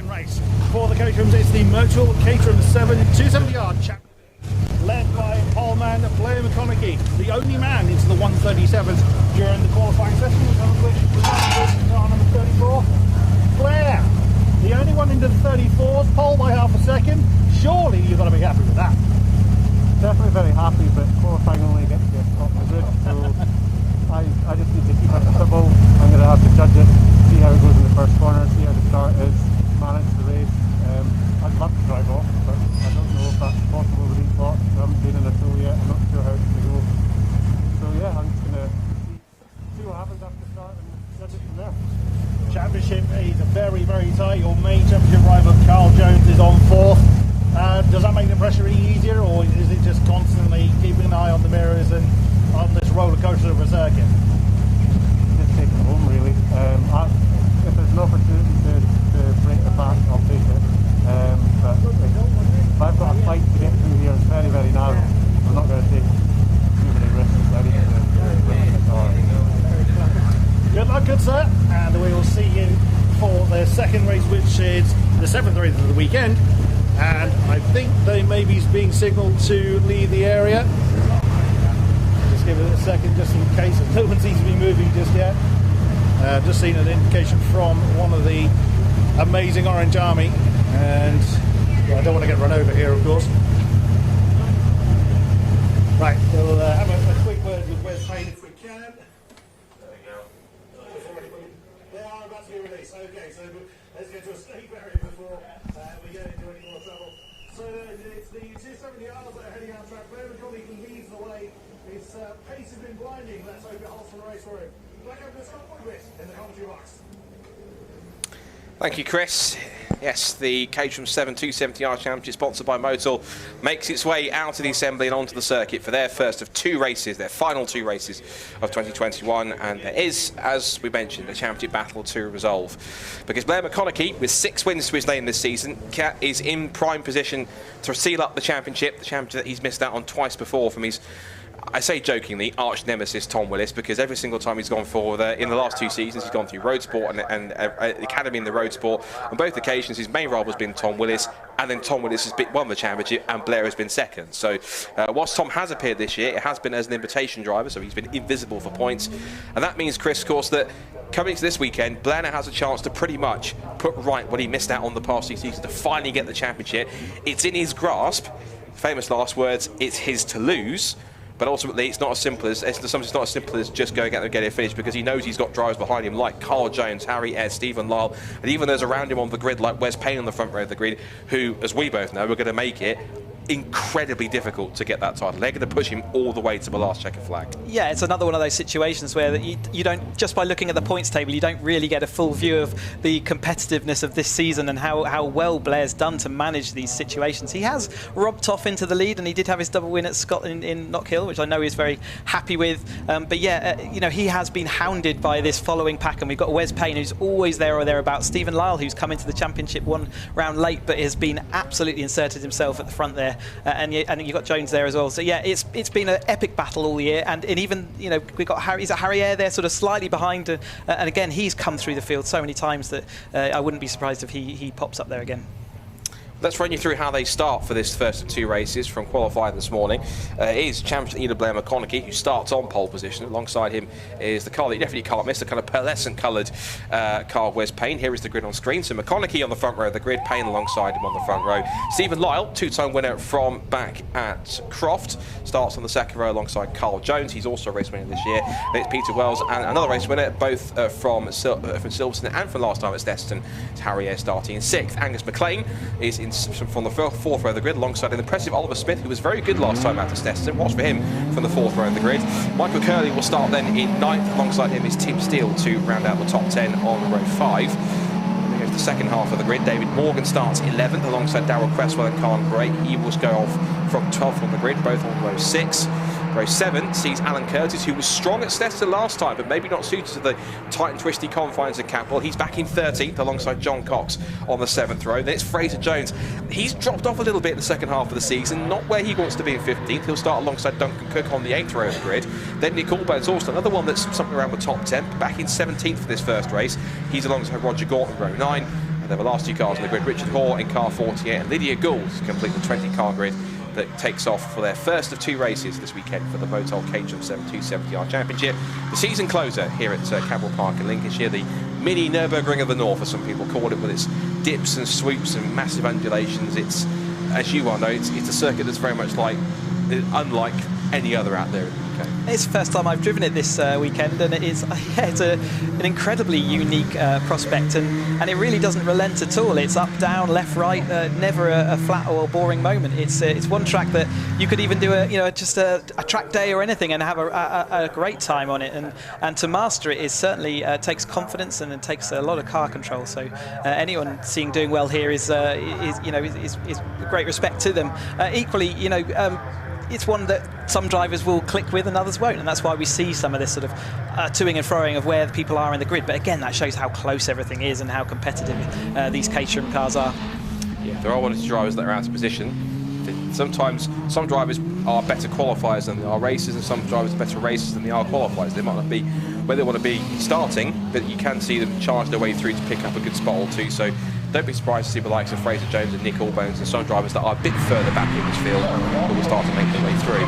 race. For the Caterhams, it's the Motul Caterham 7 270-yard chap, led by poleman Blair McConaughey, the only man into the 137s during the qualifying session. Car number 34. Blair, the only one into the 34s, pole by half a second. Surely you've got to be happy with that. Definitely very happy, but qualifying only gets you top of the grid, so I just need to keep it simple. I'm going to have to judge it, see how it goes in the first corner, see how the start is, manage the race. I'd love to drive off, but I don't know if that's possible with these lots. I haven't been in a tool yet, I'm not sure how it's going to go. So yeah, I'm just going to see what happens after the start and judge it from there. Championship is very, very tight. Your main championship rival, Carl Jones, is on 4th. Does that make the pressure any easier, or is it just constantly keeping an eye on the mirrors and on this roller coaster of a circuit? Just take it home, really. If there's an opportunity to break the back, I'll take it. But if I've got a fight to get through here, it's very, very narrow. I'm not going to take too many risks. I need to win the car. Good luck, good sir, and we will see you for the second race, which is the 7th race of the weekend. And I think they may be being signalled to leave the area. Just give it a second, just in case. No one seems to be moving just yet. Just seen an indication from one of the amazing Orange Army, and well, I don't want to get run over here, of course. Right, we'll have a quick word with Wes Payne if we can. There we go. They are about to be released. Okay, so let's get to a state barrier before we get into any more trouble. So it's the 270 yards that are heading out track. Blair McConaughey leads the way. His pace has been blinding. Let's hope it holds for the race for him. Black over the Scott Boyd in the commentary box. Thank you, Chris. Yes, the Caterham 7 270-yard championship, sponsored by Motul, makes its way out of the assembly and onto the circuit for their first of 2 races, their final 2 races of 2021. And there is, as we mentioned, a championship battle to resolve. Because Blair McConaughey, with 6 wins to his name this season, is in prime position to seal up the championship that he's missed out on twice before from his, I say jokingly, arch nemesis Tom Willis, because every single time he's gone for in the last 2 seasons, he's gone through Road Sport and Academy in the Road Sport. On both occasions, his main rival has been Tom Willis, and then Tom Willis has won the championship, and Blair has been second. So, whilst Tom has appeared this year, it has been as an invitation driver, so he's been invisible for points. And that means, Chris, of course, that coming to this weekend, Blair now has a chance to pretty much put right what he missed out on the past 2 seasons to finally get the championship. It's in his grasp. Famous last words, it's his to lose. But ultimately, it's not as simple as just going out and getting a finish, because he knows he's got drivers behind him like Carl Jones, Harry Ayres, Stephen Lyle, and even those around him on the grid like Wes Payne on the front row of the grid, who, as we both know, are going to make it incredibly difficult to get that title. They're going to push him all the way to the last checkered flag. Yeah, it's another one of those situations where you don't, just by looking at the points table, you don't really get a full view of the competitiveness of this season and how well Blair's done to manage these situations. He has robbed off into the lead, and he did have his double win at Scotland in Knockhill, which I know he's very happy with. But yeah, he has been hounded by this following pack, and we've got Wes Payne, who's always there or thereabouts. Stephen Lyle, who's come into the championship 1 round late, but has been absolutely inserted himself at the front there. And you've got Jones there as well. So yeah, it's been an epic battle all year, and even we've got Harry Ayres there, sort of slightly behind, and again he's come through the field so many times that I wouldn't be surprised if he pops up there again. Let's run you through how they start for this first of 2 races from qualifying this morning. It is champion leader Blair McConaughey, who starts on pole position. Alongside him is the car that you definitely can't miss, the kind of pearlescent coloured car of Wes Payne. Here is the grid on screen. So McConaughey on the front row of the grid, Payne alongside him on the front row. Stephen Lyle, 2-time winner from back at Croft, starts on the second row alongside Carl Jones. He's also a race winner this year. Then it's Peter Wells and another race winner, both from Silverstone and from last time at Steston. It's Harry Ayres starting in 6th. Angus McLean is in from the 4th row of the grid, alongside an impressive Oliver Smith, who was very good last time out to Steston. Watch for him from the 4th row of the grid. Michael Curley will start then in 9th. Alongside him is Tim Steele to round out the top 10 on row 5. Then goes the second half of the grid. David Morgan starts 11th alongside Darrell Cresswell and Khan Bray. He will go off from 12th on the grid, both on row 6. Row 7 sees Alan Curtis, who was strong at Steston last time, but maybe not suited to the tight and twisty confines of Cadwell. He's back in 13th alongside John Cox on the 7th row. Then it's Fraser Jones. He's dropped off a little bit in the second half of the season, not where he wants to be in 15th. He'll start alongside Duncan Cook on the 8th row of the grid. Then Nick Allburn's also another one that's something around the top 10, back in 17th for this first race. He's alongside Roger Gorton, row 9. They're the last 2 cars on the grid. Richard Hoare in car 48 and Lydia Gould complete the 20-car grid that takes off for their first of 2 races this weekend for the Motul Caterham 270R Championship. The season closer here at Cadwell Park in Lincolnshire, the mini Nürburgring of the North, as some people call it, with its dips and swoops and massive undulations. It's, as you well know, it's a circuit that's very much unlike any other out there in the UK. It's the first time I've driven it this weekend, and it's an incredibly unique prospect, and it really doesn't relent at all. It's up, down, left, right, never a flat or boring moment. It's one track that you could even do just a track day or anything and have a great time on it, and to master it is certainly takes confidence, and it takes a lot of car control. So anyone seeing doing well here is great respect to them. Equally, it's one that some drivers will click with and others won't, and that's why we see some of this sort of toing and froing of where the people are in the grid. But again, that shows how close everything is and how competitive these Caterham cars are. Yeah, there are one or two drivers that are out of position. Sometimes some drivers are better qualifiers than they are racers, and some drivers are better racers than they are qualifiers. They might not be where they want to be starting, but you can see them charge their way through to pick up a good spot or two. So don't be surprised to see the likes of Fraser Jones and Nick Allbones and some drivers that are a bit further back in this field that will start to make their way through.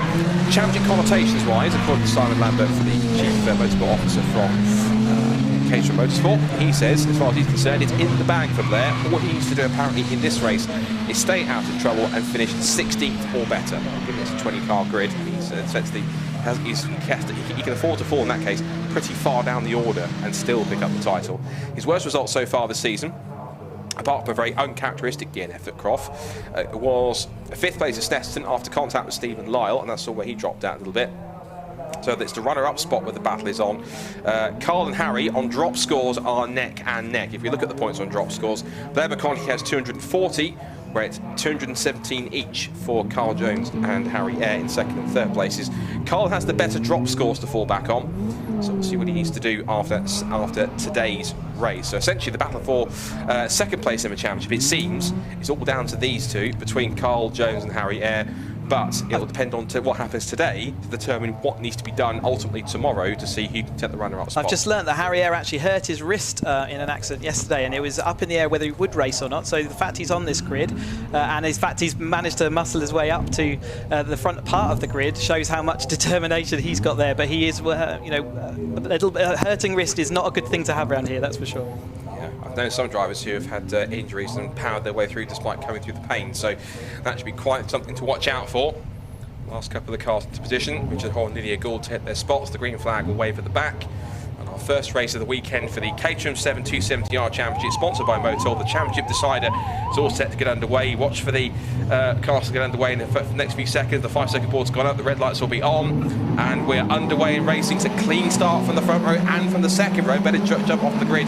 Championship connotations-wise, according to Simon Lambert, for the Chief Motorsport Officer from Caterham Motorsport, he says, as far as he's concerned, it's in the bag from there. What he needs to do apparently in this race is stay out of trouble and finish 16th or better. Given it's a 20-car grid, he can afford to fall in that case pretty far down the order and still pick up the title. His worst results so far this season, apart from a very uncharacteristic DNF at Croft, was a 5th place at Snetterton after contact with Stephen Lyle, and that's where he dropped out a little bit. So it's the runner-up spot where the battle is on. Carl and Harry on drop scores are neck and neck. If you look at the points on drop scores, Blair McConaughey has 240, where it's 217 each for Carl Jones and Harry Eyre in 2nd and 3rd places. Carl has the better drop scores to fall back on, so we'll see what he needs to do after today's race. So essentially the battle for 2nd place in the championship, it seems, is all down to these two, between Carl Jones and Harry Eyre. But it will depend on what happens today to determine what needs to be done ultimately tomorrow to see who can take the runner-up spot. I've just learned that Harry Eyre actually hurt his wrist in an accident yesterday, and it was up in the air whether he would race or not. So the fact he's on this grid, and in fact he's managed to muscle his way up to the front part of the grid, shows how much determination he's got there. But he is, a little hurting wrist is not a good thing to have around here, that's for sure. I've known some drivers who have had injuries and powered their way through despite coming through the pain, so that should be quite something to watch out for. Last couple of the cars into position, Richard Hoare and Lydia Gould to hit their spots. The green flag will wave at the back. And our first race of the weekend for the Caterham 270R Championship, sponsored by Motul. The championship decider is all set to get underway. Watch for the cars to get underway in the next few seconds. The 5-second board's gone up, the red lights will be on, and we're underway in racing. It's a clean start from the front row and from the second row. Better jump off the grid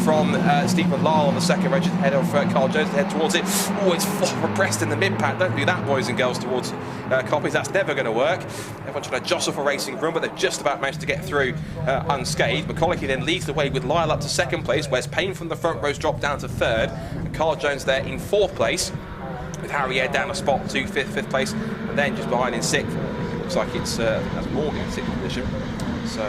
from Stephen Lyle on the second row, just ahead of Carl Jones to head towards it. Oh, it's repressed in the mid-pack. Don't do that, boys and girls, towards Copies. That's never going to work. Everyone's trying to jostle for racing room, but they've just about managed to get through unscathed. McConaughey then leads the way with Lyle up to 2nd place. Wes Payne from the front row's dropped down to 3rd. And Carl Jones there in 4th place, with Harry Eyre down a spot to 5th place, and then just behind in 6th. It looks like it's that's Morgan in 6th position. So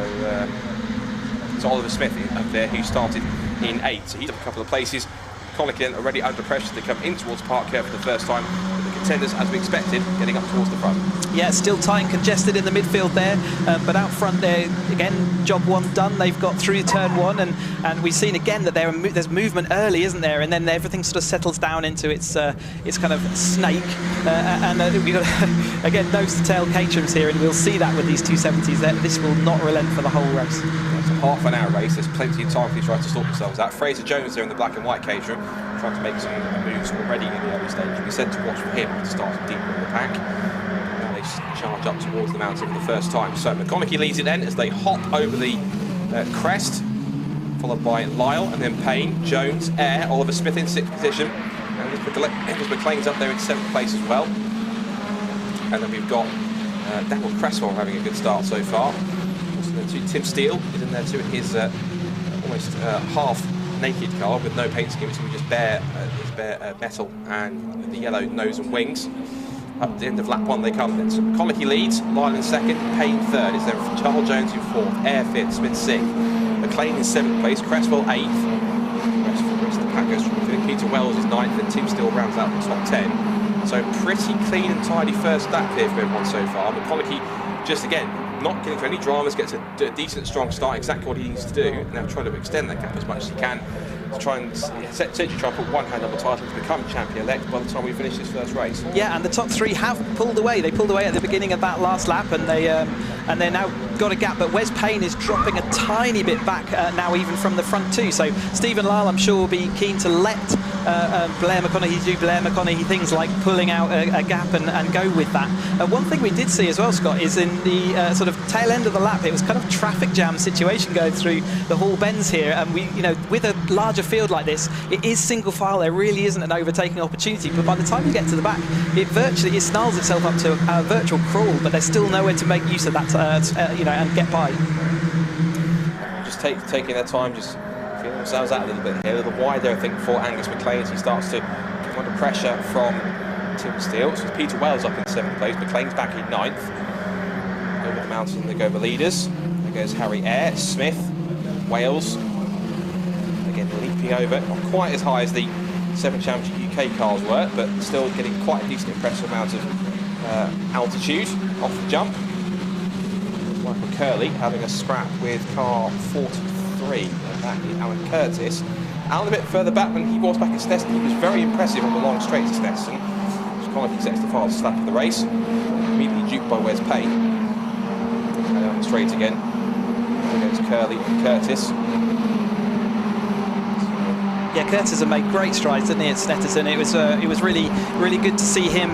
it's Oliver Smith up there, who started in 8th. So he's up a couple of places. Colligan already under pressure to come in towards Park Care for the first time. But the contenders, as we expected, getting up towards the front. Yeah, still tight and congested in the midfield there, but out front there, again, job 1 done. They've got through turn 1, and we've seen again that there's movement early, isn't there? And then everything sort of settles down into its kind of snake. And we've got, again, nose to tail Caterham's here, and we'll see that with these 270s. This will not relent for the whole race. It's a half an hour race. There's plenty of time for these drivers to sort themselves out. Fraser Jones there in the black and white Caterham, trying to make some moves already in the early stage. We said to watch for him to start deeper in the pack. They charge up towards the mountain for the first time. So McConaughey leads it then as they hop over the crest, followed by Lyle and then Payne, Jones, Eyre, Oliver Smith in 6th position, and Nicholas McLean's up there in 7th place as well. And then we've got Daniel Cresswell having a good start so far. Tim Steele is in there too in his almost half-naked car with no paint scheme, so just bare metal and the yellow nose and wings. Up the end of lap 1 they come then. So McConaughey leads, Lyle in 2nd, Payne 3rd. Is then Charles Jones in 4th, Eyre 5th, Smith 6th, McLean in 7th place, Cresswell 8th. The rest of the pack goes from Peter Wells is 9th, and Tim Steele rounds out the top 10. So pretty clean and tidy first lap here for everyone so far. McConaughey, just again, not getting into any dramas, gets a decent, strong start, exactly what he needs to do, and now trying to extend that gap as much as he can to try and try and put one hand on the title to become champion-elect by the time we finish this first race. Yeah, and the top 3 have pulled away. They pulled away at the beginning of that last lap, and they're now got a gap. But Wes Payne is dropping a tiny bit back now, even from the front too. So Stephen Lyle, I'm sure, will be keen to let Blair McConaughey do Blair McConaughey things like pulling out a gap and go with that. One thing we did see as well, Scott, is in the sort of tail end of the lap, it was kind of traffic jam situation going through the Hall Bends here, and we, with a larger field like this, it is single file. There really isn't an overtaking opportunity, but by the time you get to the back, it snarls itself up to a virtual crawl, but there's still nowhere to make use of that, and get by. Just taking their time, just feeling themselves out a little bit here, a little wider, I think, for Angus McLean as he starts to come under pressure from Tim Steele. So Peter Wells up in 7th place, McLean's back in 9th. Over the mountain they go the leaders. There goes Harry Eyre, Smith, Wales. Again, leaping over, not quite as high as the 7 Championship UK cars were, but still getting quite a decent, impressive amount of altitude off the jump. Michael Curley having a scrap with car 43, and that is Alan Curtis. Alan a bit further back than he was back at Stetson. He was very impressive on the long straights at Stetson. Just kind of sets the fastest lap of the race. Immediately duped by Wes Payne. And on the straight again. There goes Curley and Curtis. Yeah, Curtis has made great strides, didn't he, at Snetterton? It was really, really good to see him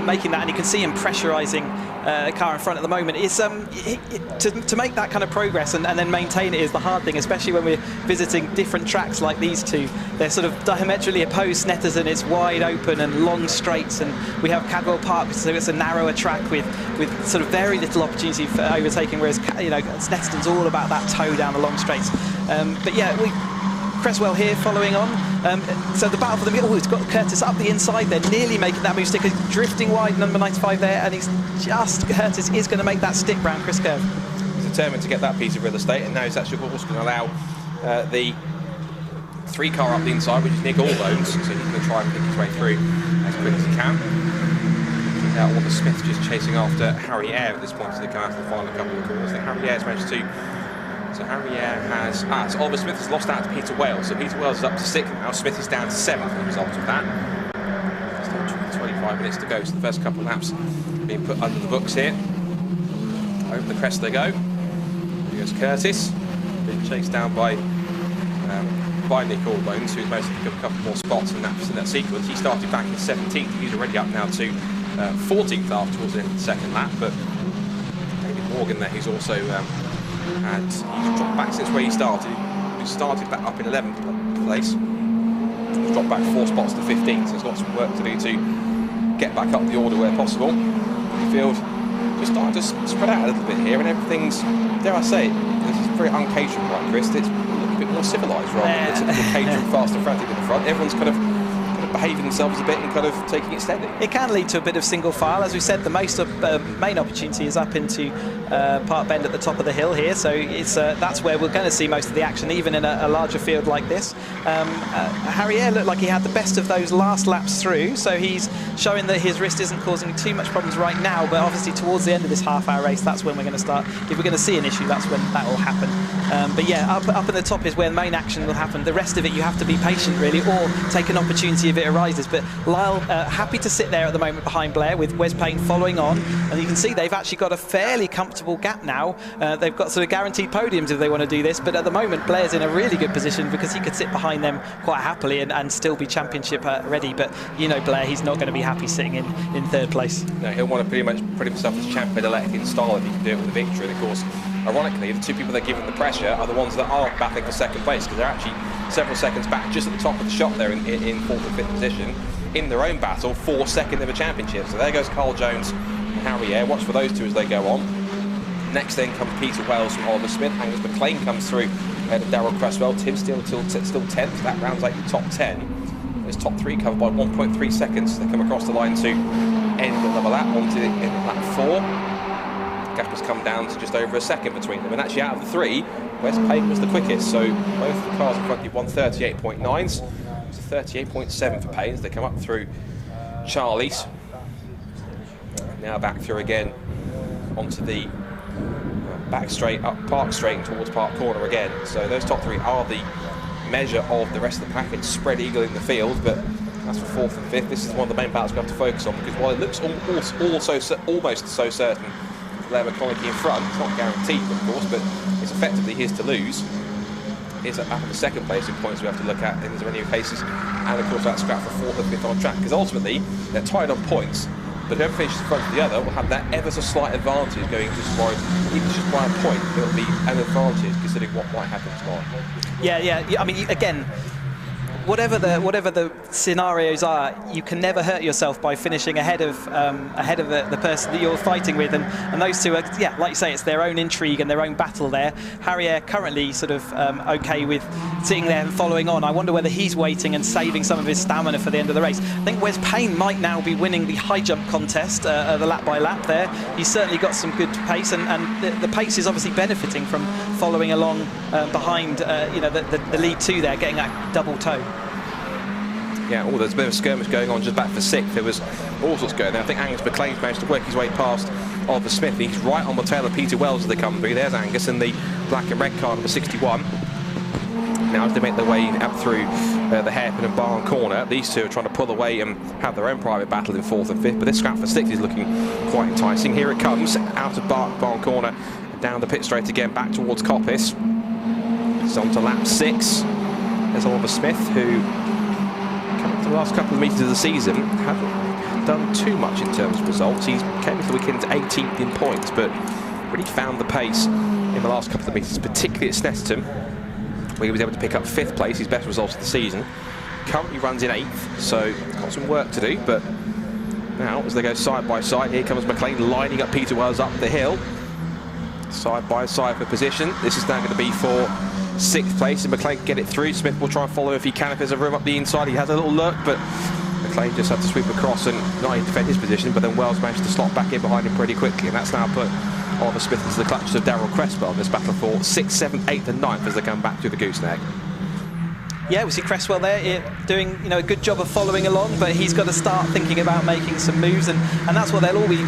making that, and you can see him pressurising the car in front at the moment. It's to make that kind of progress and then maintain it is the hard thing, especially when we're visiting different tracks like these two. They're sort of diametrically opposed. Snetterton, it's wide open and long straights, and we have Cadwell Park, so it's a narrower track with sort of very little opportunity for overtaking, whereas Snetterton's all about that toe down the long straights. But yeah, Cresswell here following on. So the battle for the middle, it's got Curtis up the inside. They're nearly making that move. Sticker drifting wide, number 95 there, and Curtis is going to make that stick round Chris Curve. He's determined to get that piece of real estate, and now he's actually also going to allow the 3 car up the inside, which is Nick Allbones, so he's going to try and pick his way through as quick as he can. Now Oliver Smith just chasing after Harry Eyre at this point as they come out of the final couple of corners. I think Harry Eyre's managed to. So Harry Eyre has... so Oliver Smith has lost out to Peter Wells. So Peter Wells is up to 6th now. Smith is down to 7th as a result of that. Still 25 minutes to go. So the first couple of laps being put under the books here. Over the crest they go. Here goes Curtis. Being chased down by Nick Allbones, who's managed to pick up a couple more spots in that sequence. He started back in 17th. He's already up now to 14th after towards the end of the second lap. But David Morgan there, who's also... he's dropped back since where he started. He started back up in 11th place. He's dropped back 4 spots to 15th, so he's got some work to do to get back up the order where possible. The field just starting to spread out a little bit here, and everything's, dare I say, this is very un-Caterham like, Chris. It's a little bit more civilised rather than the typical Caterham fast and frantic at the front. Everyone's kind of behaving themselves a bit and kind of taking it steady. It can lead to a bit of single file. As we said, the main opportunity is up into Park Bend at the top of the hill here, so it's that's where we're going to see most of the action, even in a larger field like this. Harry Eyre looked like he had the best of those last laps through, so he's showing that his wrist isn't causing too much problems right now, but obviously towards the end of this half-hour race, that's when we're going to start. If we're going to see an issue, that's when that will happen. But yeah, up at the top is where the main action will happen. The rest of it, you have to be patient, really, or take an opportunity if it arises. But Lyle happy to sit there at the moment behind Blair, with Wes Payne following on, and you can see they've actually got a fairly comfortable gap now. They've got sort of guaranteed podiums if they want to do this, but at the moment Blair's in a really good position because he could sit behind them quite happily and still be championship ready. But Blair, he's not going to be happy sitting in 3rd place. No, he'll want to pretty much put himself as champion-elect in style if he can do it with a victory. And of course, ironically, the 2 people that are given the pressure are the ones that aren't battling for 2nd place, because they're actually several seconds back, just at the top of the shot there in 4th and 5th position, in their own battle for 2nd ever championship. So there goes Carl Jones and Harry Eyre. Watch for those 2 as they go on. Next then comes Peter Wells from Oliver Smith. Angus McLean comes through ahead of Darrell Cresswell. Tim Steele still 10th. That rounds out the top 10. There's top 3 covered by 1.3 seconds. They come across the line to end another lap onto lap 4. The gap has come down to just over a second between them. And actually, out of the 3, Wes Payne was the quickest. So both the cars in front of you 138.9s. It's 38.7 for Paynes. They come up through Charlie's. Now back through again onto the back straight, up Park Straight and towards Park Corner again. So those top three are the measure of the rest of the package. Spread eagle in the field, but that's for fourth and fifth. This is one of the main battles we have to focus on, because while it looks almost so certain Blair McConaughey in front, it's not guaranteed, of course, but it's effectively his to lose. Here's up in the second place in points we have to look at in as many cases, and of course that scrap for fourth and fifth on track, because ultimately they're tied on points, but whoever finishes in front of the other will have that ever so slight advantage going just by, even just by a point. It'll be an advantage considering what might happen tomorrow. Yeah. I mean, again, whatever the scenarios are, you can never hurt yourself by finishing ahead of the person that you're fighting with, and those two are, like you say, it's their own intrigue and their own battle there. Harrier currently sort of okay with sitting there and following on. I wonder whether he's waiting and saving some of his stamina for the end of the race. I think Wes Payne might now be winning the high jump contest, the lap by lap there. He's certainly got some good pace, and the pace is obviously benefiting from following along behind the lead two there, getting that double toe. Yeah, there's a bit of a skirmish going on just back for sixth. There was all sorts going there. I think Angus McLean's managed to work his way past Oliver Smith. He's right on the tail of Peter Wells as they come through. There's Angus in the black and red car, number 61. Now as they make their way up through the hairpin and barn corner, these two are trying to pull away and have their own private battle in fourth and fifth, but this scrap for sixth is looking quite enticing. Here it comes, out of barn corner, down the pit straight again, back towards Coppice. It's on to lap 6. There's Oliver Smith, who the last couple of metres of the season haven't done too much in terms of results. He came into the weekend 18th in points, but really found the pace in the last couple of metres, particularly at Snetterton, where he was able to pick up 5th place, his best results of the season. Currently runs in 8th, so got some work to do, but now as they go side by side, here comes McLean lining up Peter Wells up the hill. Side by side for position. This is now going to be for 6th place, and McLean can get it through. Smith will try and follow if he can, if there's a room up the inside. He has a little lurk, but McLean just had to sweep across and not only defend his position, but then Wells managed to slot back in behind him pretty quickly, and that's now put Oliver Smith into the clutches of Darrell Cresswell in this battle for 6th, 7th, 8th and 9th as they come back through the gooseneck. Yeah, we see Cresswell there doing a good job of following along, but he's got to start thinking about making some moves, and that's what they'll all be.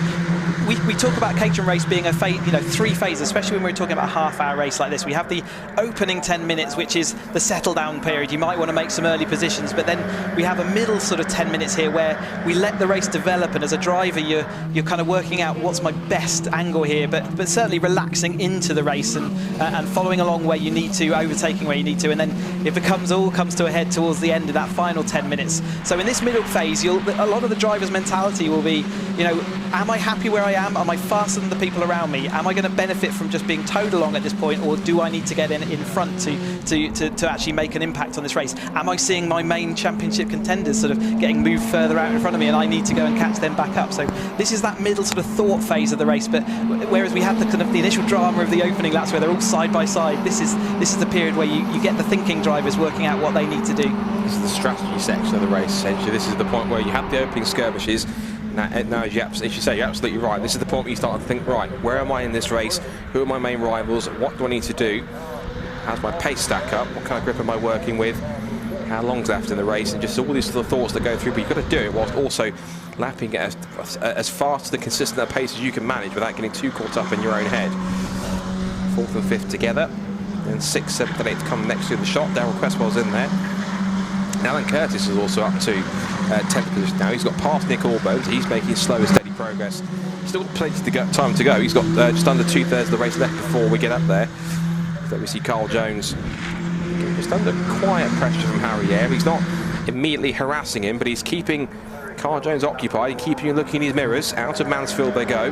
We talk about Caterham race being a three phases, especially when we're talking about a half-hour race like this. We have the opening 10 minutes, which is the settle-down period. You might want to make some early positions, but then we have a middle sort of 10 minutes here where we let the race develop, and as a driver, you're kind of working out what's my best angle here, but certainly relaxing into the race and following along where you need to, overtaking where you need to, and then it all comes to a head towards the end of that final 10 minutes. So in this middle phase, a lot of the driver's mentality will be, am I happy where I am? Am I faster than the people around me? Am I going to benefit from just being towed along at this point, or do I need to get in front to actually make an impact on this race? Am I seeing my main championship contenders sort of getting moved further out in front of me, and I need to go and catch them back up? So this is that middle sort of thought phase of the race, but whereas we had the kind of the initial drama of the opening laps where they're all side by side, this is the period where you get the thinking drivers working out what they need to do. This is the strategy section of the race, essentially. This is the point where you have the opening skirmishes. Now, as you say, you're absolutely right. This is the point where you start to think, right, where am I in this race? Who are my main rivals? What do I need to do? How's my pace stack up? What kind of grip am I working with? How long's left in the race? And just all these little thoughts that go through, but you've got to do it whilst also lapping at as fast and consistent a pace as you can manage without getting too caught up in your own head. 4th and 5th together. Then 6th, 7th and 8th come next to the shot. Darrell Cresswell's in there. Alan Curtis is also up to 10th position now. He's got past Nick Allbones. He's making slow and steady progress. Still plenty time to go. He's got just under 2/3 of the race left before we get up there. So we see Carl Jones just under quiet pressure from Harry Ayer. He's not immediately harassing him, but he's keeping Carl Jones occupied, keeping him looking in his mirrors. Out of Mansfield they go.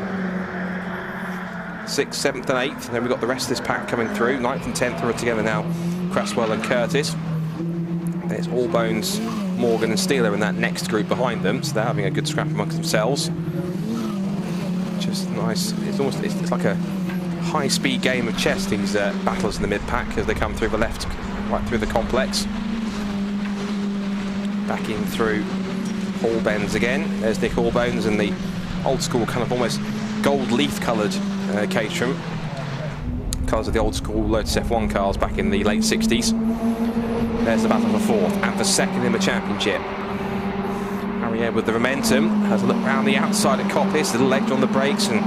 6th, 7th and 8th. And then we've got the rest of this pack coming through. 9th and 10th are together now. Cresswell and Curtis. There's Allbones, Morgan and Steeler in that next group behind them, so they're having a good scrap amongst themselves. Just nice. It's like a high-speed game of chess, these battles in the mid-pack as they come through the left, right through the complex. Back in through Hall Bends again. There's Nick Allbones and the old-school kind of almost gold leaf-coloured Caterham. Colours of the old-school Lotus F1 cars back in the late 60s. There's the battle for fourth and for second in the championship. Harrier with the momentum has a look around the outside at Coppice, a little ledge on the brakes, and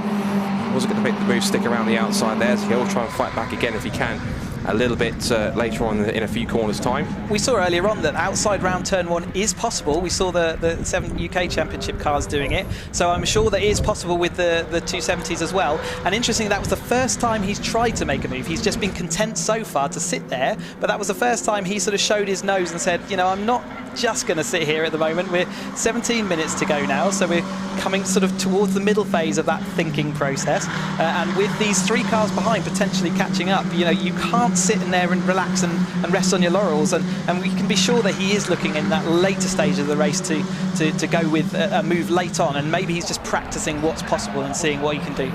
wasn't going to make the move stick around the outside there, so he'll try and fight back again if he can a little bit later on in a few corners' time. We saw earlier on that outside round turn 1 is possible. We saw the 7th UK Championship cars doing it, so I'm sure that is possible with the 270s as well. And interestingly, that was the first time he's tried to make a move. He's just been content so far to sit there, but that was the first time he sort of showed his nose and said, you know, I'm not just going to sit here at the moment. We're 17 minutes to go now, so we're coming sort of towards the middle phase of that thinking process. And with these 3 cars behind potentially catching up, you know, you can't sit in there and relax and rest on your laurels. And we can be sure that he is looking in that later stage of the race to go with a move late on, and maybe he's just practicing what's possible and seeing what he can do.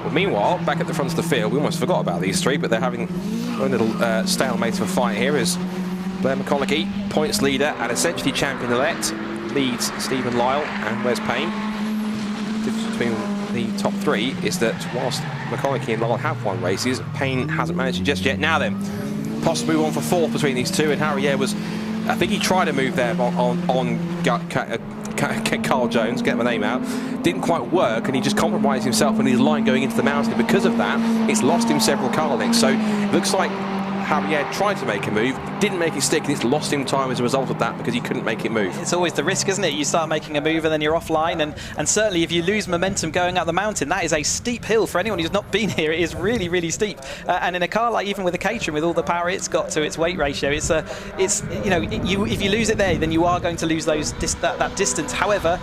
Well, meanwhile, back at the front of the field, we almost forgot about these 3, but they're having a little stalemate of a fight here as Blair McConaughey, points leader and essentially champion-elect, leads Stephen Lyle and Wes Payne. The difference between the top 3 is that whilst McConaughey and Lyle have won races, Payne hasn't managed it just yet. Now then, possibly one for 4th between these 2, and Harrier was, I think he tried a move there on Carl Jones, get my name out, didn't quite work, and he just compromised himself on his line going into the mountain. Because of that, it's lost him several car lengths. So it looks like Harrier tried to make a move, didn't make it stick, and it's lost him time as a result of that because he couldn't make it move. It's always the risk, isn't it? You start making a move and then you're offline, and certainly if you lose momentum going up the mountain, that is a steep hill. For anyone who's not been here, it is really, really steep. And in a car like, even with a Caterham, with all the power it's got to its weight ratio, it's you know, if you lose it there, then you are going to lose that distance. However,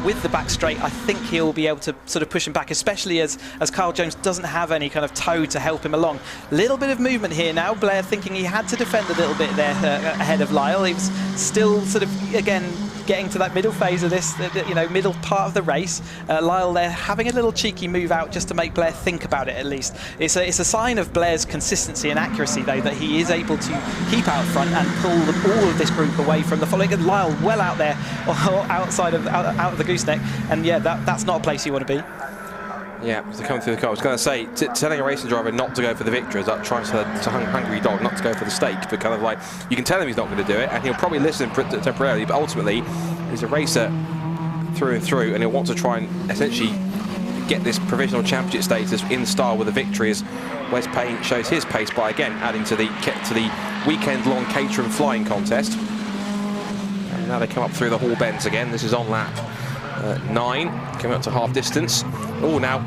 with the back straight, I think he'll be able to sort of push him back, especially as Carl Jones doesn't have any kind of toe to help him along. Little bit of movement here now. Blair thinking he had to defend a little bit there ahead of Lyle. He was still sort of, again, getting to that middle phase of this, you know, middle part of the race. Lyle there having a little cheeky move out just to make Blair think about it at least. It's a sign of Blair's consistency and accuracy, though, that he is able to keep out front and pull all of this group away from the following. And Lyle well out there, outside of out of the gooseneck, and yeah, that's not a place you want to be. Yeah, as they come through the car, I was going to say, telling a racing driver not to go for the victory is like trying to hungry dog not to go for the steak, but kind of like, you can tell him he's not going to do it, and he'll probably listen temporarily, but ultimately, he's a racer through and through, and he'll want to try and essentially get this provisional championship status in style with a victory as Wes Payne shows his pace by, again, adding to the weekend-long Caterham flying contest. And now they come up through the Hall Bends again. This is on lap 9, coming up to half distance. Oh, now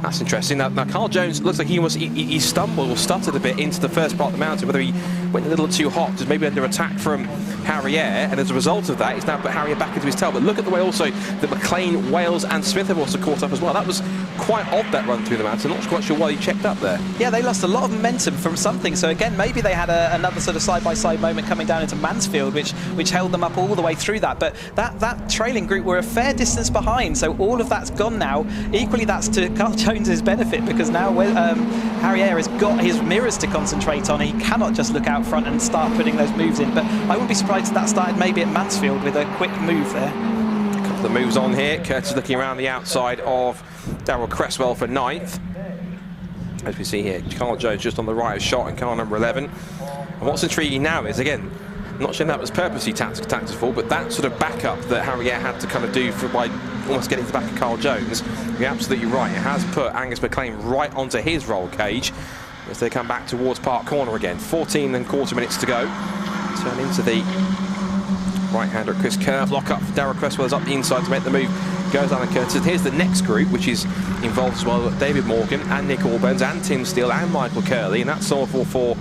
that's interesting. Now Carl Jones looks like he stumbled or stuttered a bit into the first part of the mountain, whether he went a little too hot, just maybe under attack from Harrier, and as a result of that, he's now put Harrier back into his tail. But look at the way also that McLean, Wales and Smith have also caught up as well. That was quite odd, that run through the mountain. Not quite sure why he checked up there. Yeah, they lost a lot of momentum from something. So again, maybe they had another sort of side-by-side moment coming down into Mansfield, which held them up all the way through that. But that trailing group were a fair distance behind. So all of that's gone now. Equally, that's to Carl Jones's benefit, because now Harrier has got his mirrors to concentrate on. He cannot just look out front and start putting those moves in. But I wouldn't be surprised if that started maybe at Mansfield with a quick move there. A couple of moves on here. Curtis looking around the outside of Darrell Cresswell for 9th. As we see here, Carl Jones just on the right of shot in car number 11. And what's intriguing now is, again, I'm not sure that was purposely tactical, but that sort of backup that Harrier had to kind of do by almost getting to the back of Carl Jones, you're absolutely right. It has put Angus McLean right onto his roll cage as they come back towards Park Corner again. 14.25 minutes to go. Turn into the right-hander at Chris Kerr. Lock up for Darrell Cresswell is up the inside to make the move. Goes Alan Curtis. And here's the next group, which is involved as well. David Morgan and Nick Allburns and Tim Steele and Michael Curley, and that's all for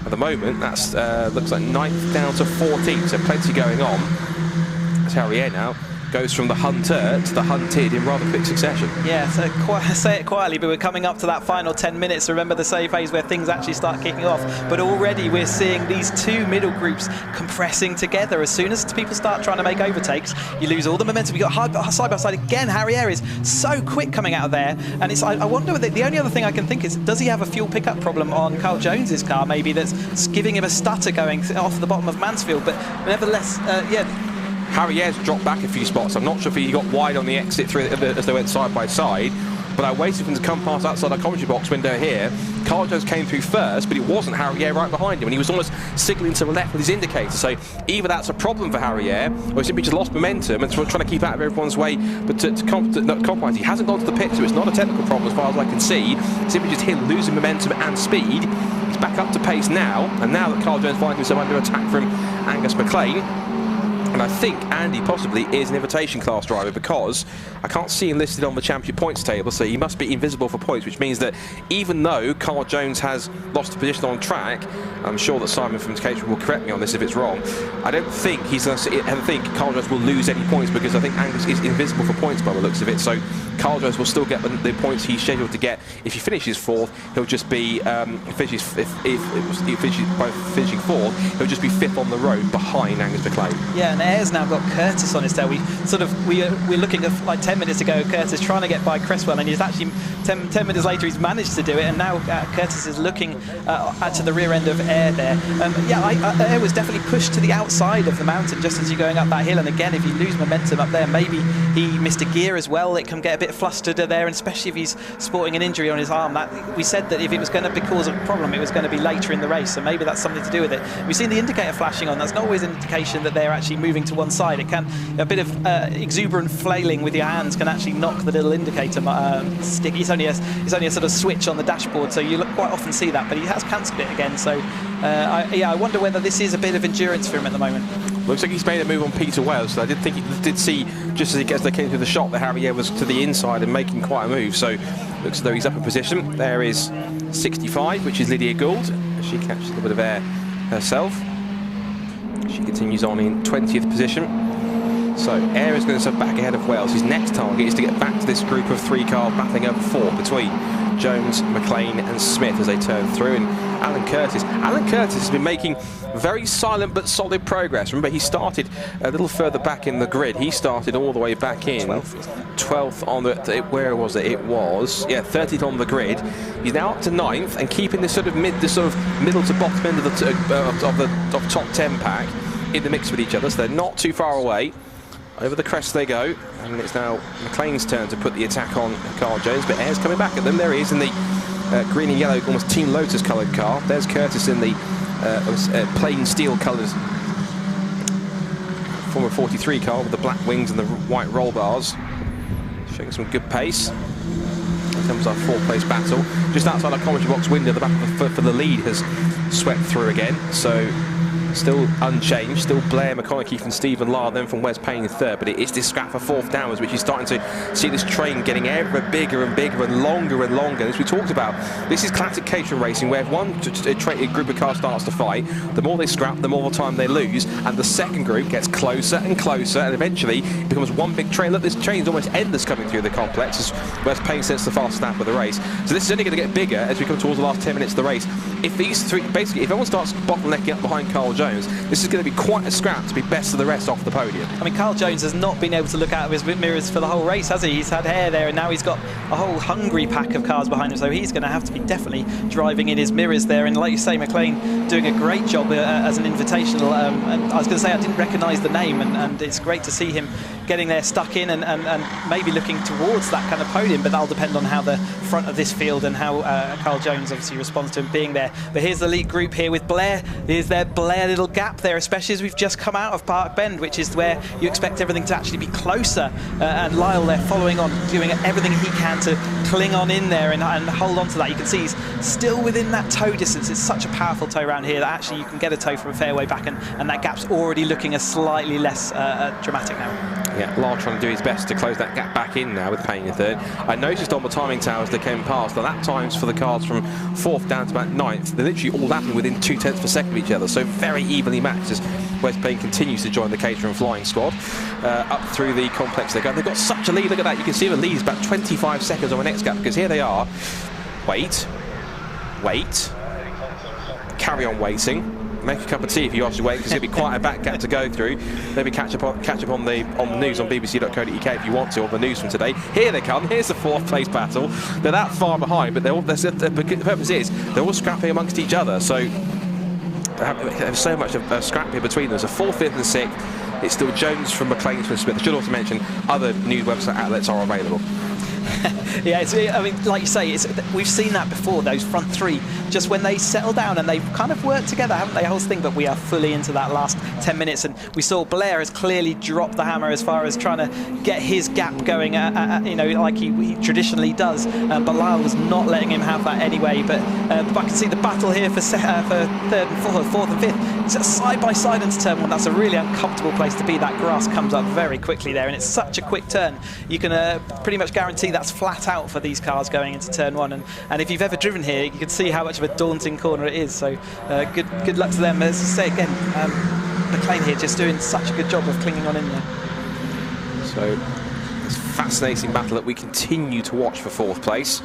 at the moment. That's looks like 9th down to 14th, so plenty going on. As Harrier now goes from the hunter to the hunted in rather quick succession. Yeah, so say it quietly, but we're coming up to that final 10 minutes. Remember the save phase where things actually start kicking off. But already we're seeing these two middle groups compressing together. As soon as people start trying to make overtakes, you lose all the momentum. You got side by side again. Harrier is so quick coming out of there, and it's. I wonder whether the only other thing I can think is, does he have a fuel pickup problem on Carl Jones's car? Maybe that's giving him a stutter going off the bottom of Mansfield. But nevertheless, yeah. Harrier's dropped back a few spots. I'm not sure if he got wide on the exit through as they went side by side, but I waited for him to come past outside our commentary box window here. Carl Jones came through first, but it wasn't Harrier right behind him, and he was almost signalling to the left with his indicator. So either that's a problem for Harrier, or he simply just lost momentum and trying to keep out of everyone's way, but to compromise. He hasn't gone to the pit, so it's not a technical problem as far as I can see. It's simply just him losing momentum and speed. He's back up to pace now, and now that Carl Jones finds himself under attack from Angus McLean. And I think Andy possibly is an invitation class driver, because I can't see him listed on the championship points table, so he must be invisible for points, which means that even though Carl Jones has lost a position on track, I'm sure that Simon from Caterham will correct me on this if it's wrong, I don't think Carl Jones will lose any points, because I think Angus is invisible for points by the looks of it. So Carl Jones will still get the points he's scheduled to get. If he finishes fourth, he'll just be finishing fourth, he'll just be fifth on the road behind Angus McLean. Yeah, and Ayres now got Curtis on his tail. We're looking at like 10 minutes ago, Curtis trying to get by Cresswell, and he's actually 10 minutes later he's managed to do it, and now Curtis is looking to the rear end of Ayres there. Ayres was definitely pushed to the outside of the mountain just as you're going up that hill, and again, if you lose momentum up there, maybe he missed a gear as well. It can get a bit flustered there, and especially if he's sporting an injury on his arm. We said that if it was going to cause a problem, it was going to be later in the race, so maybe that's something to do with it. We've seen the indicator flashing on. That's not always an indication that they're actually moving to one side. It can, a bit of exuberant flailing with your hands can actually knock the little indicator stick. It's only a sort of switch on the dashboard, so you quite often see that, but he has cancelled it again. So I wonder whether this is a bit of endurance for him at the moment. Looks like he's made a move on Peter Wells, so I did think he did see, just as they came through the shot, that Harrier was to the inside and making quite a move, so looks as though he's up in position. There is 65, which is Lydia Gould. She catches a little bit of air herself. She continues on in 20th position. So Ayres is going to sit back ahead of Wells. His next target is to get back to this group of three cars battling over four between Jones, McLean and Smith as they turn through, and Alan Curtis. Alan Curtis has been making very silent but solid progress. Remember, he started a little further back in the grid. He started all the way back in 12th on the, where was it? It was, yeah, 30th on the grid. He's now up to 9th and keeping this sort of middle to bottom end of the top 10 pack in the mix with each other, so they're not too far away. Over the crest they go, and it's now McLean's turn to put the attack on Carl Jones, but Ayres coming back at them. There he is in the green and yellow, almost Team Lotus coloured car. There's Curtis in the plain steel coloured former 43 car with the black wings and the white roll bars, showing some good pace. Here comes our fourth-place battle. Just outside our commentary box window, the battle for the lead has swept through again, so still unchanged, still Blair, McConaughey from Stephen Lahr, then from Wes Payne in third, but it is this scrap for fourth downwards, which is starting to see this train getting ever bigger and bigger and longer and longer. As we talked about, this is classic Caterham racing, where if one group of cars starts to fight, the more they scrap, the more time they lose, and the second group gets closer and closer, and eventually it becomes one big train. Look, this train's almost endless coming through the complex as Wes Payne sets the fastest lap of the race. So this is only going to get bigger as we come towards the last 10 minutes of the race. If these three, basically, if everyone starts bottlenecking up behind Carl Jones, this is going to be quite a scrap to be best of the rest off the podium. I mean, Carl Jones has not been able to look out of his mirrors for the whole race, has he? He's had hair there, and now he's got a whole hungry pack of cars behind him, so he's going to have to be definitely driving in his mirrors there. And like you say, McLean doing a great job as an invitational. And I was going to say, I didn't recognise the name, and it's great to see him getting there stuck in and maybe looking towards that kind of podium, but that'll depend on how the front of this field and how Carl Jones obviously responds to him being there. But here's the lead group here with Blair. Here's their Blair little gap there, especially as we've just come out of Park Bend, which is where you expect everything to actually be closer, and Lyle there following on, doing everything he can to cling on in there and hold on to that. You can see he's still within that toe distance. It's such a powerful toe around here that actually you can get a toe from a fairway back, and that gap's already looking a slightly less dramatic now. Yeah, Lahr trying to do his best to close that gap back in now with Payne in third. I noticed on the timing towers they came past, the lap times for the cars from 4th down to about 9th, they're literally all lapping within 0.2 of a second of each other, so very evenly matched as Wes Payne continues to join the Caterham flying squad. Up through the complex they go. They've got such a lead, look at that, you can see the lead is about 25 seconds on the next gap, because here they are. Wait. Carry on waiting. Make a cup of tea if you actually wait, because it'll be quite a back gap to go through. Maybe catch up on the news on bbc.co.uk if you want to, or the news from today. Here they come. Here's the 4th place battle. They're that far behind, but the purpose is they're all scrapping amongst each other. So there's so much of scrap here between them. So 4th, 5th and 6th. It's still Jones from McLean from Smith. I should also mention other news website outlets are available. Yeah, I mean, like you say, we've seen that before, those front three, just when they settle down and they've kind of worked together, haven't they, whole thing? But we are fully into that last 10 minutes, and we saw Blair has clearly dropped the hammer as far as trying to get his gap going, you know, like he traditionally does. But Lyle was not letting him have that anyway. But I can see the battle here for third and fourth and fifth. It's side by side into turn one. That's a really uncomfortable place to be. That grass comes up very quickly there, and it's such a quick turn. You can pretty much guarantee that's flat out for these cars going into turn one. And if you've ever driven here, you can see how much of a daunting corner it is. So good luck to them. As I say again, McLean here just doing such a good job of clinging on in there. So this fascinating battle that we continue to watch for fourth place.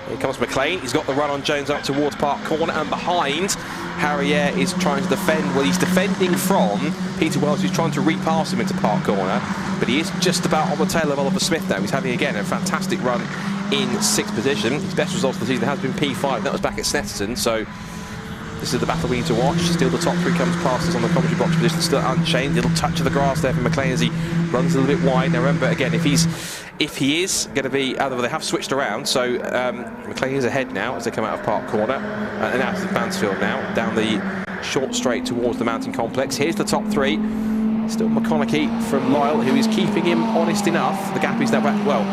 Here comes McLean. He's got the run on Jones up towards Park Corner, and behind, Harrier is trying to defend. Well, he's defending from Peter Wells, who's trying to repass him into Park Corner, but he is just about on the tail of Oliver Smith now. He's having again a fantastic run in sixth position. His best result of the season has been P5. That was back at Snetterton. So this is the battle we need to watch. Still the top three comes past us on the commentary box position, still unchanged. Little touch of the grass there from McLean as he runs a little bit wide. Now remember, again, if he is going to be, they have switched around, so McLean is ahead now as they come out of Park Corner, and out of Mansfield now, down the short straight towards the Mountain Complex. Here's the top three. Still McConaughey from Lyle, who is keeping him honest enough. The gap is now back, well,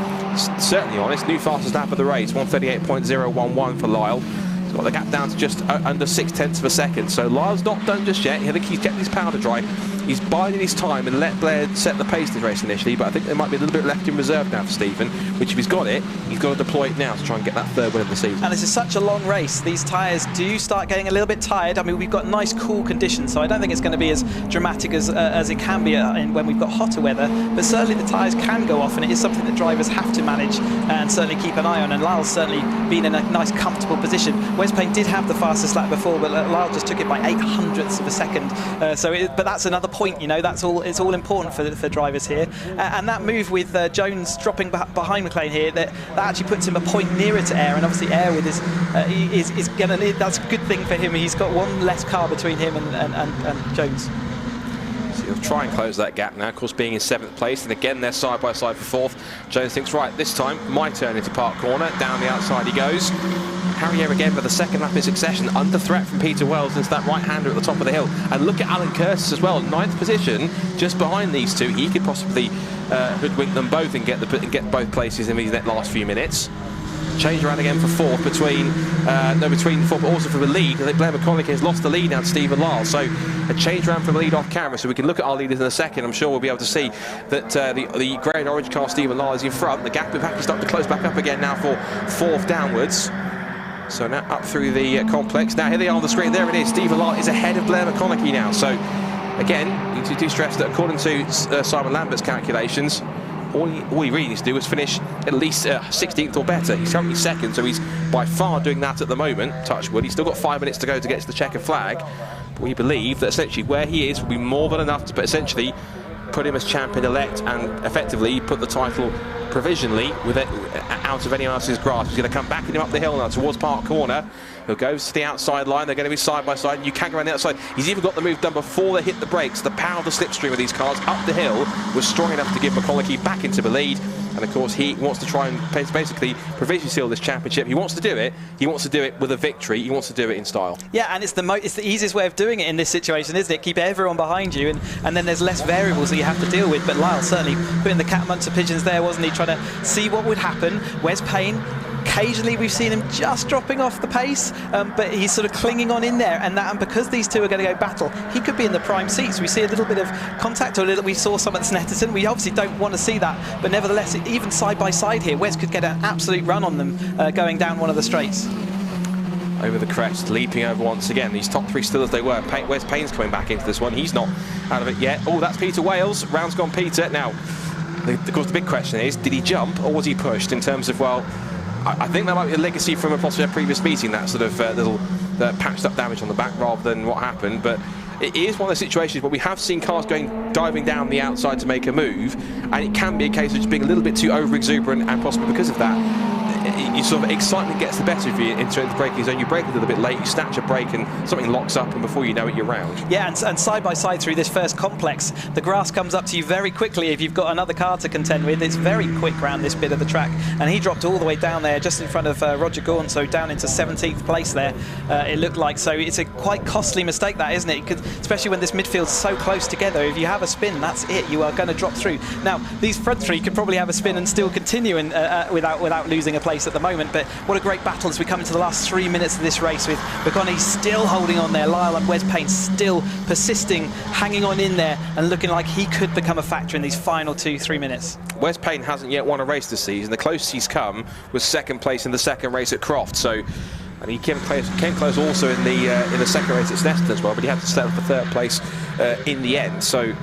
certainly honest. New fastest lap of the race, 1:38.011 for Lyle. He's got the gap down to just under 0.6 of a second. So Lyle's not done just yet. I think he's kept his powder dry. He's biding his time and let Blair set the pace of the race initially, but I think there might be a little bit left in reserve now for Stephen, which if he's got it, he's got to deploy it now to try and get that third win of the season. And this is such a long race. These tyres do start getting a little bit tired. I mean, we've got nice cool conditions, so I don't think it's going to be as dramatic as it can be when we've got hotter weather, but certainly the tyres can go off, and it is something that drivers have to manage and certainly keep an eye on, and Lyle's certainly been in a nice comfortable position. Wes Payne did have the fastest lap before, but Lyle just took it by 0.08 of a second, but that's another point, you know, it's all important for drivers here, and that move with Jones dropping behind McLean here, that actually puts him a point nearer to Air, and obviously Air with his is gonna, that's a good thing for him. He's got one less car between him and Jones. So he'll try and close that gap now, of course, being in seventh place, and again they're side by side for fourth. Jones thinks, right, this time my turn into Park Corner. Down the outside he goes. Harrier again for the second lap in succession, under threat from Peter Wells into that right-hander at the top of the hill. And look at Alan Curtis as well, ninth position, just behind these two. He could possibly hoodwink them both and get both places in these last few minutes. Change around again for fourth between fourth, but also for the lead. I think Blair McConaughey has lost the lead now to Stephen Lyle, so a change around from the lead off camera, so we can look at our leaders in a second. I'm sure we'll be able to see that the grey and orange car Stephen Lyle is in front. The gap is starting to close back up again now for fourth downwards. So now up through the complex. Now here they are on the screen. There it is. Stephen Lyle is ahead of Blair McConaughey now. So again, you do stress that according to Simon Lambert's calculations, all he really needs to do is finish at least 16th or better. He's currently second, so he's by far doing that at the moment. Touch wood. He's still got 5 minutes to go to get to the checkered flag. But we believe that essentially where he is will be more than enough to essentially put him as champion-elect and effectively put the title provisionally with it out of anyone else's grasp. He's going to come back him up the hill now towards Park Corner. He'll go to the outside line. They're going to be side by side. You can go around the outside. He's even got the move done before they hit the brakes. The power of the slipstream of these cars up the hill was strong enough to give McConaughey back into the lead. And of course, he wants to try and basically provisionally seal this championship. He wants to do it. He wants to do it with a victory. He wants to do it in style. Yeah, and it's the easiest way of doing it in this situation, isn't it? Keep everyone behind you, and then there's less variables that you have to deal with. But Lyle certainly putting the cat amongst the pigeons there, wasn't he? Trying to see what would happen. Wes Payne, occasionally we've seen him just dropping off the pace, but he's sort of clinging on in there, and because these two are going to go battle, he could be in the prime seats. We see a little bit of contact, or we saw some at Snetterton. We obviously don't want to see that, but nevertheless, even side by side here, Wes could get an absolute run on them going down one of the straights. Over the crest, leaping over once again. These top three still as they were. Wes Payne's coming back into this one. He's not out of it yet. Oh, that's Peter Wales. Round's gone Peter. Now, of course, the big question is, did he jump or was he pushed? In terms of, well, I think that might be a legacy from a previous meeting, that sort of little patched up damage on the back rather than what happened. But it is one of those situations where we have seen cars diving down the outside to make a move, and it can be a case of just being a little bit too over exuberant, and possibly because of that, you sort of excitement gets the better of you into the braking zone. You brake a little bit late, you snatch a brake, and something locks up, and before you know it, you're round. Yeah, and side by side through this first complex, the grass comes up to you very quickly if you've got another car to contend with. It's very quick round this bit of the track, and he dropped all the way down there just in front of Roger Gaunt, so down into 17th place there, it looked like. So it's a quite costly mistake, that, isn't it? Especially when this midfield's so close together. If you have a spin, that's it. You are going to drop through. Now, these front three could probably have a spin and still continue without losing a place at the moment, but what a great battle as we come into the last 3 minutes of this race, with McConaughey still holding on there, Lyle and Wes Payne still persisting, hanging on in there, and looking like he could become a factor in these final 2-3 minutes. Wes Payne hasn't yet won a race this season. The closest he's come was second place in the second race at Croft, and he came close also in the second race at Snetterton as well, but he had to settle for third place in the end. So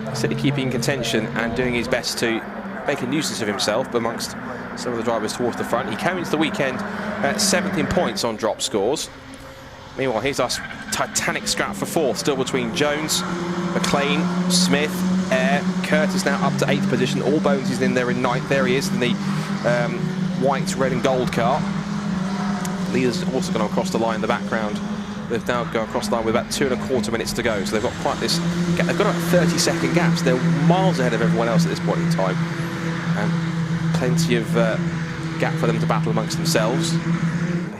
instead of keeping in contention and doing his best to make a nuisance of himself amongst some of the drivers towards the front, he came into the weekend 7th in points on drop scores. Meanwhile, here's our titanic scrap for 4th, still between Jones, McLean, Smith, Eyre, Curtis now up to 8th position. Allbones is in there in 9th. There he is in the white, red and gold car. Leaders also going to cross the line in the background. They've now gone across the line with about 2.25 minutes to go, so they've got quite this gap. They've got about 30-second gaps. They're miles ahead of everyone else at this point in time, and plenty of gap for them to battle amongst themselves.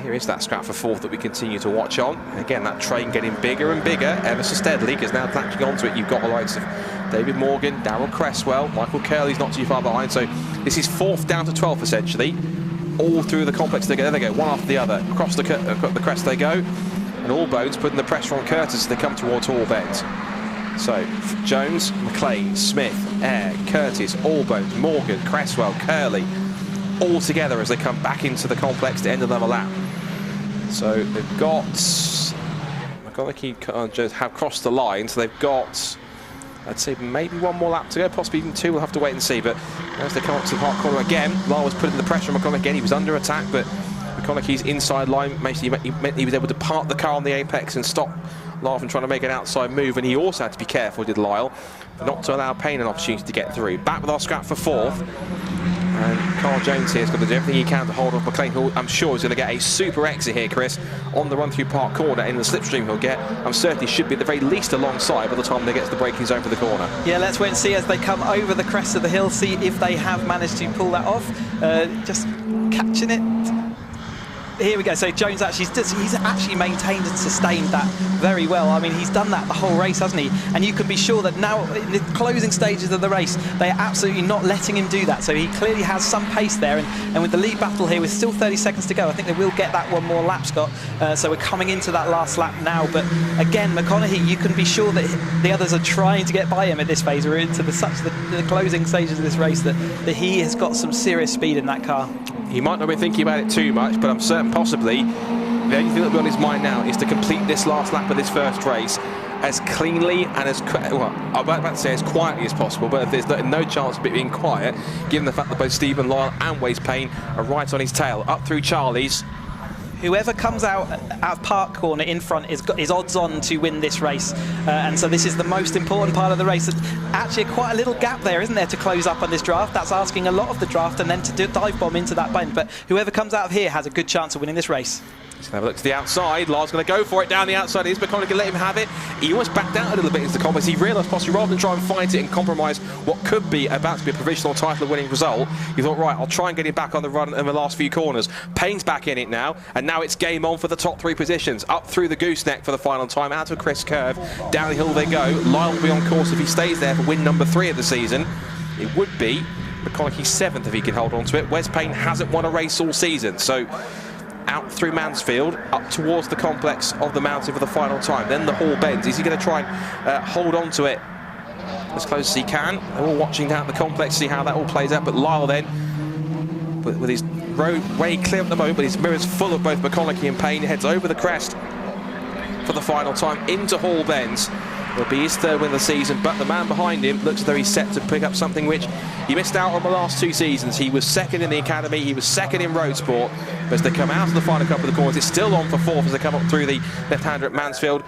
Here is that scrap for 4th that we continue to watch on. Again, that train getting bigger and bigger ever so steadily, because now latching onto it, you've got the likes of David Morgan, Darrell Cresswell, Michael Curley's not too far behind. So this is 4th down to 12th essentially. All through the complex they go. There they go, one after the other. Across the crest they go. And Allbones putting the pressure on Curtis as they come towards Hall Bend. So Jones, McLean, Smith, Eyre, Curtis, Allbones, Morgan, Cresswell, Curley, all together as they come back into the complex to end another lap. So they've got McConaughey have crossed the line, so they've got, I'd say, maybe one more lap to go, possibly even 2. We'll have to wait and see. But as they come up to the park corner again, Lyle was putting the pressure on McConaughey again. He was under attack, but McConaughey's inside line meant he was able to park the car on the apex and stop Lyle from trying to make an outside move. And he also had to be careful, did Lyle, not to allow Payne an opportunity to get through. Back with our scrap for 4th. And Carl Jones here has got to do everything he can to hold off McLean, who I'm sure is going to get a super exit here, Chris, on the run through Park Corner. In the slipstream he'll get, I'm certain he should be at the very least alongside by the time they get to the braking zone for the corner. Yeah, let's wait and see as they come over the crest of the hill, see if they have managed to pull that off. Just catching it. Here we go. So Jones he's actually maintained and sustained that very well. I mean, he's done that the whole race, hasn't he? And you can be sure that now in the closing stages of the race, they are absolutely not letting him do that. So he clearly has some pace there. And with the lead battle here, with still 30 seconds to go, I think they will get that one more lap, Scott. So we're coming into that last lap now. But again, McConaughey, you can be sure that the others are trying to get by him at this phase. We're into the closing stages of this race that he has got some serious speed in that car. He might not be thinking about it too much, but I'm certain possibly the only thing that'll be on his mind now is to complete this last lap of this first race as cleanly and as, well, I'm about to say as quietly as possible, but if there's no chance of it being quiet, given the fact that both Stephen Lyle and Wes Payne are right on his tail. Up through Charlie's. Whoever comes out of Park Corner in front is odds on to win this race, and so this is the most important part of the race. Actually, quite a little gap there, isn't there, to close up on this draft? That's asking a lot of the draft, and then to dive bomb into that bend. But whoever comes out of here has a good chance of winning this race. Let's have a look to the outside. Lyle's going to go for it down the outside. Is McConaughey going to let him have it? He almost backed out a little bit into the complex. He realised possibly rather than try and fight it and compromise what could be about to be a provisional title-winning result, he thought, right, I'll try and get him back on the run in the last few corners. Payne's back in it now, and now it's game on for the top 3 positions. Up through the gooseneck for the final time, out to a crisp curve. Down the hill they go. Lyle will be on course if he stays there for win number 3 of the season. It would be McConaughey's 7th if he can hold on to it. Wes Payne hasn't won a race all season, so out through Mansfield, up towards the complex of the mountain for the final time. Then the Hall Bends. Is he going to try and hold on to it as close as he can? They're all watching down the complex, see how that all plays out. But Lyle then, with his road way clear at the moment, but his mirrors full of both McConaughey and Payne, heads over the crest for the final time into Hall Bends. It'll be his 3rd win of the season, but the man behind him looks as though he's set to pick up something which he missed out on the last 2 seasons. He was 2nd in the academy, he was 2nd in road sport. But as they come out of the final couple of the corners, it's still on for 4th as they come up through the left-hander at Mansfield.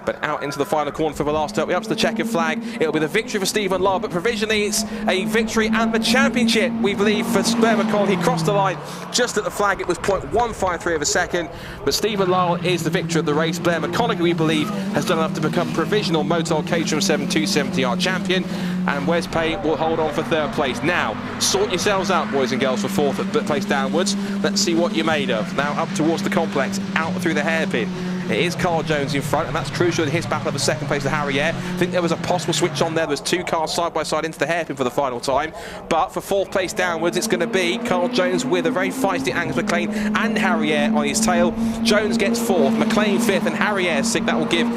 But out into the final corner for the last up. We're up to the checkered flag. It'll be the victory for Stephen Lyle, but provisionally it's a victory and the championship, we believe, for Blair McConnell. He crossed the line just at the flag. It was 0.153 of a second, but Stephen Lyle is the victor of the race. Blair McConnell, we believe, has done enough to become provisional Motul Caterham 7 270R champion, and Wes Payne will hold on for third place. Now, sort yourselves out, boys and girls, for fourth place downwards. Let's see what you're made of. Now up towards the complex, out through the hairpin. It is Carl Jones in front, and that's crucial in his battle of the second place to Harry Eyre. I think there was a possible switch on there. There was two cars side by side into the hairpin for the final time. But for fourth place downwards, it's going to be Carl Jones with a very feisty Angus McLean and Harry Eyre on his tail. Jones gets fourth, McLean fifth, and Harry Eyre sixth. That will give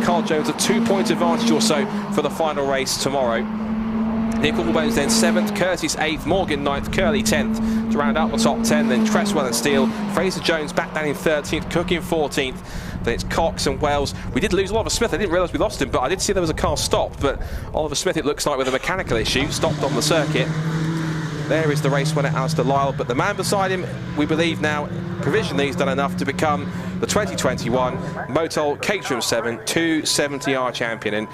Carl Jones a 2-point advantage or so for the final race tomorrow. Nick Allbones then 7th, Curtis 8th, Morgan 9th, Curley 10th to round out the top 10, then Cresswell and Steele, Fraser Jones back down in 13th, Cook in 14th, then it's Cox and Wells. We did lose Oliver Smith. I didn't realise we lost him, but I did see there was a car stopped, but Oliver Smith, it looks like, with a mechanical issue, stopped on the circuit. There is the race winner, Alistair Lyle, but the man beside him, we believe now, provisionally, has done enough to become the 2021 Motul Caterham 7 270R champion, and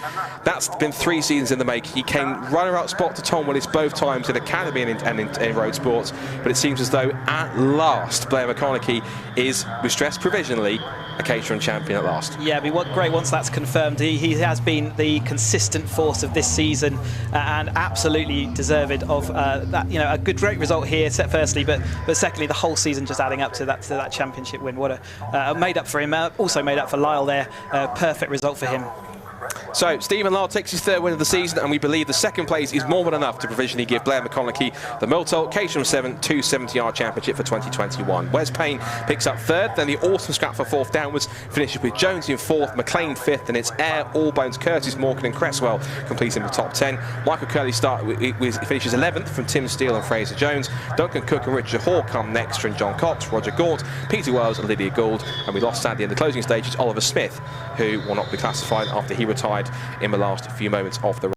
that's been 3 seasons in the making. He came runner-up spot to Tom Willis both times in Academy and in road sports, but it seems as though at last Blair McConaughey is, we stress provisionally, a Caterham champion at last. Yeah, it'd be great once that's confirmed. He has been the consistent force of this season and absolutely deserved of that. You know, a great result here, firstly, but secondly, the whole season just adding up to that championship win. What a made up for him, also made up for Lyle there. Perfect result for him. So Stephen Lyle takes his third win of the season, and we believe the second place is more than enough to provisionally give Blair McConaughey the Motul Caterham 7 270R championship for 2021. Wes Payne picks up third, then the awesome scrap for fourth downwards finishes with Jones in fourth, McLean fifth, and it's Eyre, Allbones, Curtis, Morgan and Cresswell completing the top 10. Michael Curley finishes 11th from Tim Steele and Fraser Jones. Duncan Cook and Richard Hall come next from John Cox, Roger Gaunt, Peter Wells and Lydia Gould, and we lost sadly in the closing stages Oliver Smith, who will not be classified after he retired in the last few moments of the race.